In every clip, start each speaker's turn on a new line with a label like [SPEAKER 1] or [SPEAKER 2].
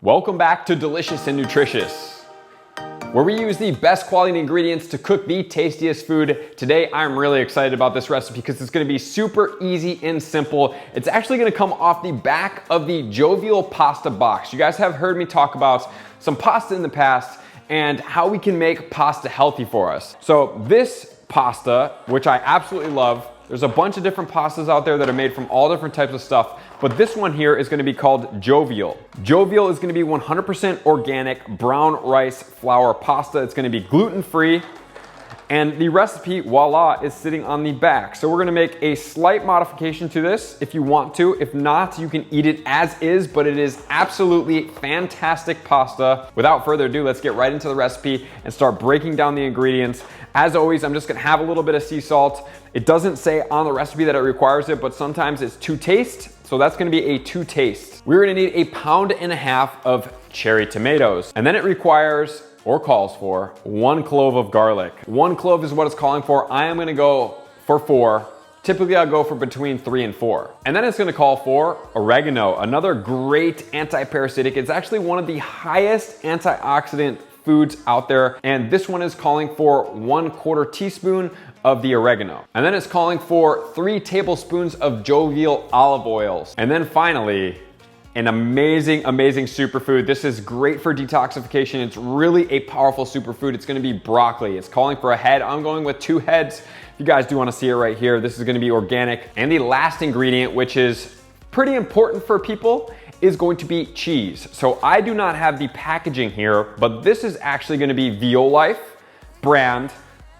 [SPEAKER 1] Welcome back to Delicious and Nutritious, where we use the best quality ingredients to cook the tastiest food. Today, I'm really excited about this recipe because it's gonna be super easy and simple. It's actually gonna come off the back of the Jovial pasta box. You guys have heard me talk about some pasta in the past and how we can make pasta healthy for us. So this pasta, which I absolutely love, there's a bunch of different pastas out there that are made from all different types of stuff, but this one here is gonna be called jovial. Jovial is gonna be 100% organic brown rice flour pasta. It's gonna be gluten-free, and the recipe, voila, is sitting on the back. So we're gonna make a slight modification to this if you want to. If not, you can eat it as is, but it is absolutely fantastic pasta. Without further ado, let's get right into the recipe and start breaking down the ingredients. As always, I'm just gonna have a little bit of sea salt. It doesn't say on the recipe that it requires it, but sometimes it's to taste. So that's gonna be a to taste. We're gonna need 1.5 pounds of cherry tomatoes. And then it requires, or calls for, 1 clove of garlic. 1 clove is what it's calling for. I am gonna go for 4. Typically I'll go for between 3 and 4. And then it's gonna call for oregano, another great anti-parasitic. It's actually one of the highest antioxidant foods out there. And this one is calling for 1/4 teaspoon of the oregano. And then it's calling for 3 tablespoons of jovial olive oils. And then finally, an amazing superfood. This is great for detoxification. It's really a powerful superfood. It's gonna be broccoli. It's calling for a head. I'm going with 2 heads. You guys do wanna see it right here. This is gonna be organic. And the last ingredient, which is pretty important for people, is going to be cheese. So I do not have the packaging here, but this is actually gonna be Violife brand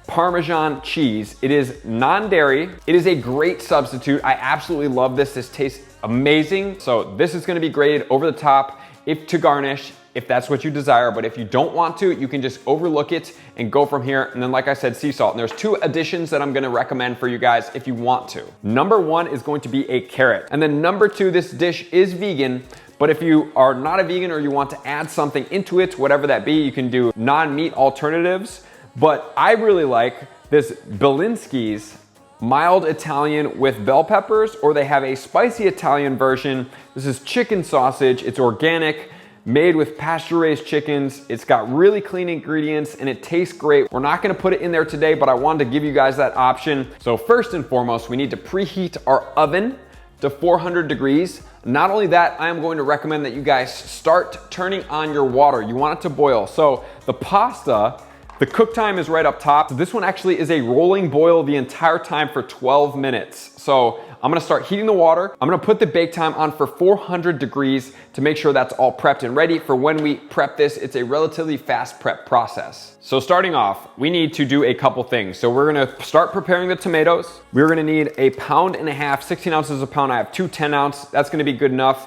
[SPEAKER 1] Parmesan cheese. It is non-dairy. It is a great substitute. I absolutely love this. This tastes amazing. So this is gonna be grated over the top if to garnish, if that's what you desire. But if you don't want to, you can just overlook it and go from here. And then, like I said, sea salt. And there's 2 additions that I'm gonna recommend for you guys if you want to. Number 1 is going to be a carrot. And then number 2, this dish is vegan. But if you are not a vegan or you want to add something into it, whatever that be, you can do non-meat alternatives. But I really like this Bielinski's mild Italian with bell peppers, or they have a spicy Italian version. This is chicken sausage. It's organic, made with pasture-raised chickens. It's got really clean ingredients and it tastes great. We're not gonna put it in there today, but I wanted to give you guys that option. So first and foremost, we need to preheat our oven to 400 degrees. Not only that, I am going to recommend that you guys start turning on your water. You want it to boil. So the pasta, the cook time is right up top. So this one actually is a rolling boil the entire time for 12 minutes. So I'm gonna start heating the water. I'm gonna put the bake time on for 400 degrees to make sure that's all prepped and ready for when we prep this. It's a relatively fast prep process. So starting off, we need to do a couple things. So we're gonna start preparing the tomatoes. We're gonna need 1.5 pounds, 16 ounces a pound. I have 2 10-ounce. That's gonna be good enough.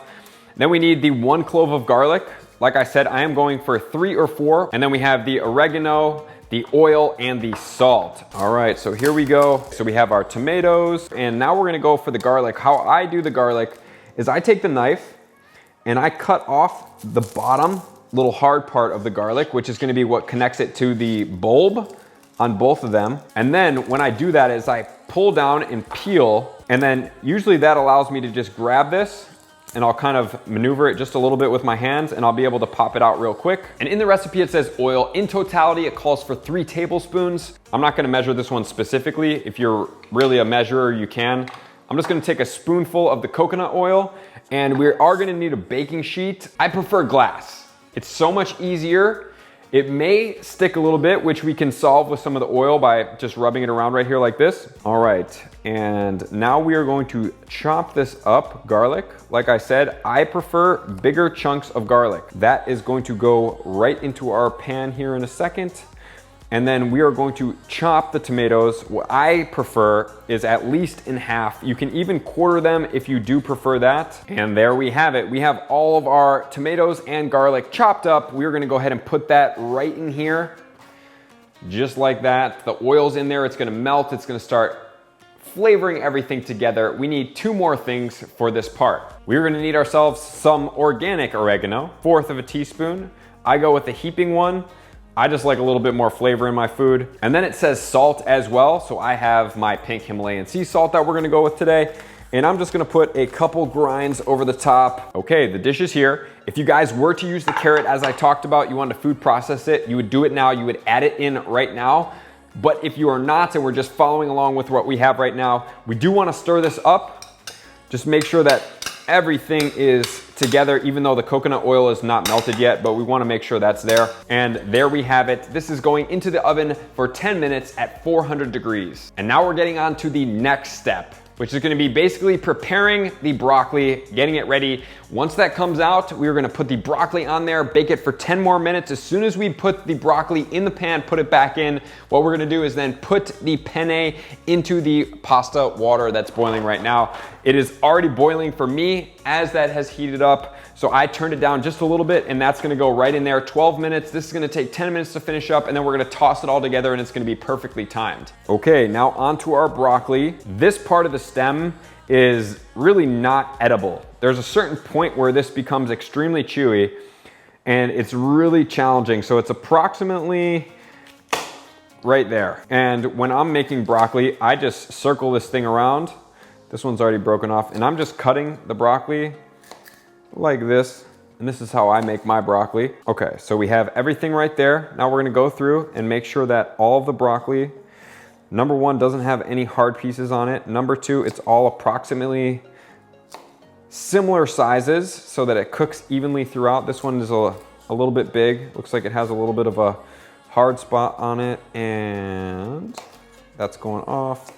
[SPEAKER 1] Then we need the 1 clove of garlic. Like I said, I am going for 3 or 4. And then we have the oregano, the oil, and the salt. All right, so here we go. So we have our tomatoes, and now we're gonna go for the garlic. How I do the garlic is I take the knife and I cut off the bottom little hard part of the garlic, which is gonna be what connects it to the bulb on both of them. And then when I do that is I pull down and peel, and then usually that allows me to just grab this and I'll kind of maneuver it just a little bit with my hands and I'll be able to pop it out real quick. And in the recipe it says oil. In totality it calls for 3 tablespoons. I'm not gonna measure this one specifically. If you're really a measurer, you can. I'm just gonna take a spoonful of the coconut oil, and we are gonna need a baking sheet. I prefer glass. It's so much easier. It may stick a little bit, which we can solve with some of the oil by just rubbing it around right here like this. All right, and now we are going to chop this up, garlic. Like I said, I prefer bigger chunks of garlic. That is going to go right into our pan here in a second. And then we are going to chop the tomatoes. What I prefer is at least in half. You can even quarter them if you do prefer that. And there we have it. We have all of our tomatoes and garlic chopped up. We're gonna go ahead and put that right in here. Just like that. The oil's in there, it's gonna melt, it's gonna start flavoring everything together. We need 2 more things for this part. We're gonna need ourselves some organic oregano, 1/4 teaspoon. I go with the heaping one. I just like a little bit more flavor in my food. And then it says salt as well. So I have my pink Himalayan sea salt that we're gonna go with today. And I'm just gonna put a couple grinds over the top. Okay, the dish is here. If you guys were to use the carrot as I talked about, you wanted to food process it, you would do it now, you would add it in right now. But if you are not, and we're just following along with what we have right now, we do wanna stir this up. Just make sure that everything is together, even though the coconut oil is not melted yet, but we wanna make sure that's there. And there we have it. This is going into the oven for 10 minutes at 400 degrees. And now we're getting on to the next step, which is gonna be basically preparing the broccoli, getting it ready. Once that comes out, we're gonna put the broccoli on there, bake it for 10 more minutes. As soon as we put the broccoli in the pan, put it back in, what we're gonna do is then put the penne into the pasta water that's boiling right now. It is already boiling for me as that has heated up. So I turned it down just a little bit and that's gonna go right in there, 12 minutes. This is gonna take 10 minutes to finish up and then we're gonna toss it all together and it's gonna be perfectly timed. Okay, now onto our broccoli. This part of the stem is really not edible. There's a certain point where this becomes extremely chewy and it's really challenging. So it's approximately right there. And when I'm making broccoli, I just circle this thing around. This one's already broken off and I'm just cutting the broccoli like this. And this is how I make my broccoli. Okay, so we have everything right there. Now we're gonna go through and make sure that all of the broccoli, number one, doesn't have any hard pieces on it. Number two, it's all approximately similar sizes so that it cooks evenly throughout. This one is a little bit big. Looks like it has a little bit of a hard spot on it and that's going off.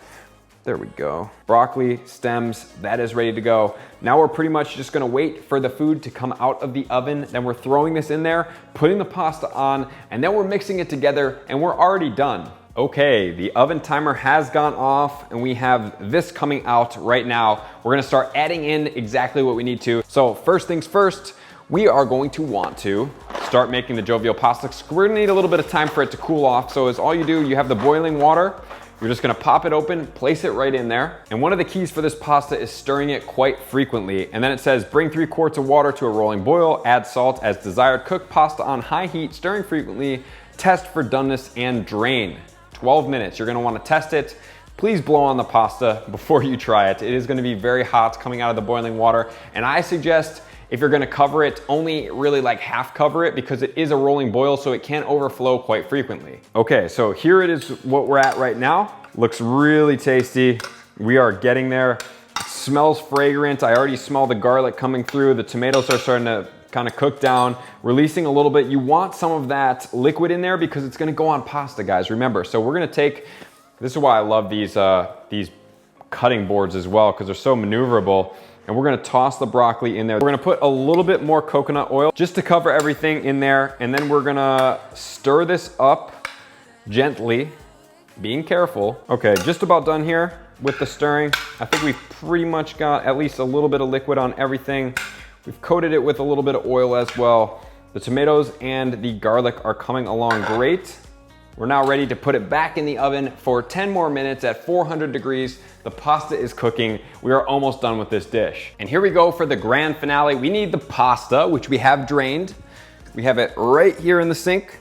[SPEAKER 1] There we go. Broccoli, stems, that is ready to go. Now we're pretty much just gonna wait for the food to come out of the oven. Then we're throwing this in there, putting the pasta on, and then we're mixing it together and we're already done. Okay, the oven timer has gone off and we have this coming out right now. We're gonna start adding in exactly what we need to. So first things first, we are going to want to start making the jovial pasta. We're gonna need a little bit of time for it to cool off. So as all you do, you have the boiling water. You're just gonna pop it open, place it right in there. And one of the keys for this pasta is stirring it quite frequently. And then it says, bring 3 quarts of water to a rolling boil, add salt as desired, cook pasta on high heat, stirring frequently, test for doneness and drain. 12 minutes, you're gonna wanna test it. Please blow on the pasta before you try it. It is gonna be very hot coming out of the boiling water. And I suggest if you're gonna cover it, only really like half cover it because it is a rolling boil so it can overflow quite frequently. Okay, so here it is what we're at right now. Looks really tasty. We are getting there. It smells fragrant. I already smell the garlic coming through. The tomatoes are starting to kind of cook down, releasing a little bit. You want some of that liquid in there because it's gonna go on pasta, guys, remember. So we're gonna take, this is why I love these cutting boards as well because they're so maneuverable. And we're gonna toss the broccoli in there. We're gonna put a little bit more coconut oil just to cover everything in there. And then we're gonna stir this up gently, being careful. Okay, just about done here with the stirring. I think we've pretty much got at least a little bit of liquid on everything. We've coated it with a little bit of oil as well. The tomatoes and the garlic are coming along great. We're now ready to put it back in the oven for 10 more minutes at 400 degrees. The pasta is cooking. We are almost done with this dish. And here we go for the grand finale. We need the pasta, which we have drained. We have it right here in the sink.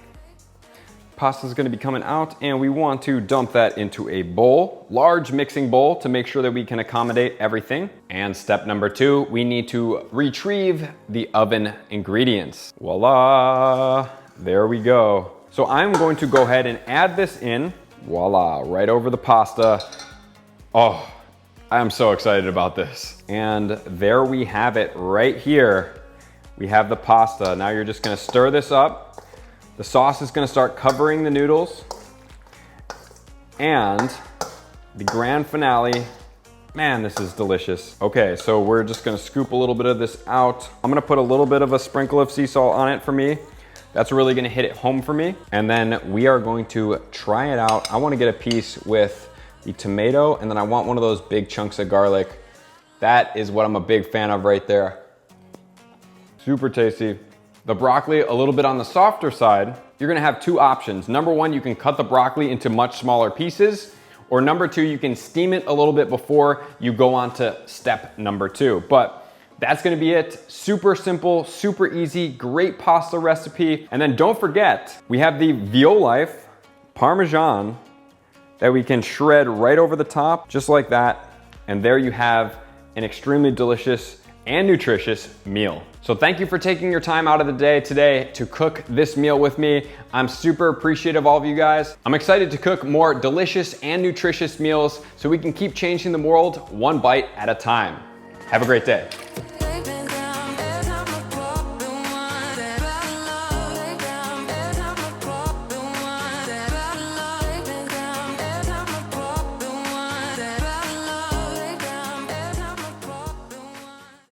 [SPEAKER 1] Pasta is gonna be coming out and we want to dump that into a bowl, large mixing bowl to make sure that we can accommodate everything. And step number 2, we need to retrieve the oven ingredients. Voila, there we go. So I'm going to go ahead and add this in, voila, right over the pasta. Oh, I am so excited about this. And there we have it right here. We have the pasta. Now you're just gonna stir this up. The sauce is gonna start covering the noodles. And the grand finale, man, this is delicious. Okay, so we're just gonna scoop a little bit of this out. I'm gonna put a little bit of a sprinkle of sea salt on it for me. That's really gonna hit it home for me. And then we are going to try it out. I wanna get a piece with the tomato, and then I want one of those big chunks of garlic. That is what I'm a big fan of right there. Super tasty. The broccoli, a little bit on the softer side. You're gonna have 2 options. Number 1, you can cut the broccoli into much smaller pieces, or number 2, you can steam it a little bit before you go on to step number 2. But that's gonna be it. Super simple, super easy, great pasta recipe. And then don't forget, we have the Violife Parmesan that we can shred right over the top, just like that. And there you have an extremely delicious and nutritious meal. So thank you for taking your time out of the day today to cook this meal with me. I'm super appreciative of all of you guys. I'm excited to cook more delicious and nutritious meals so we can keep changing the world one bite at a time. Have a great day.